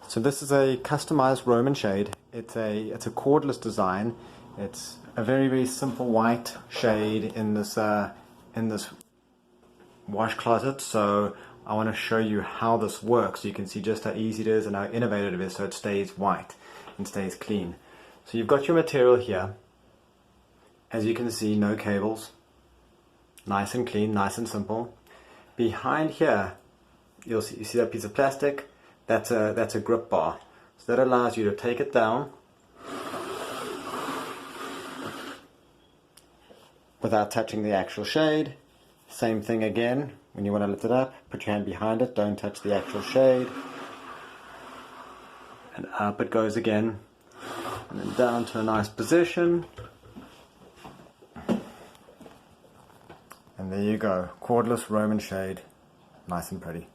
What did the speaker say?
So this is a customized Roman shade. It's a cordless design. It's a very simple white shade in this wash closet. So I want to show you how this works so you can see just how easy it is and how innovative it is so it stays white and stays clean. So you've got your material here. As you can see, no cables. Nice and clean, nice and simple. Behind here, you see that piece of plastic? That's a grip bar. So that allows you to take it down without touching the actual shade. Same thing again, when you want to lift it up, put your hand behind it, don't touch the actual shade. And up it goes again, and then down to a nice position. And there you go, cordless Roman shade, nice and pretty.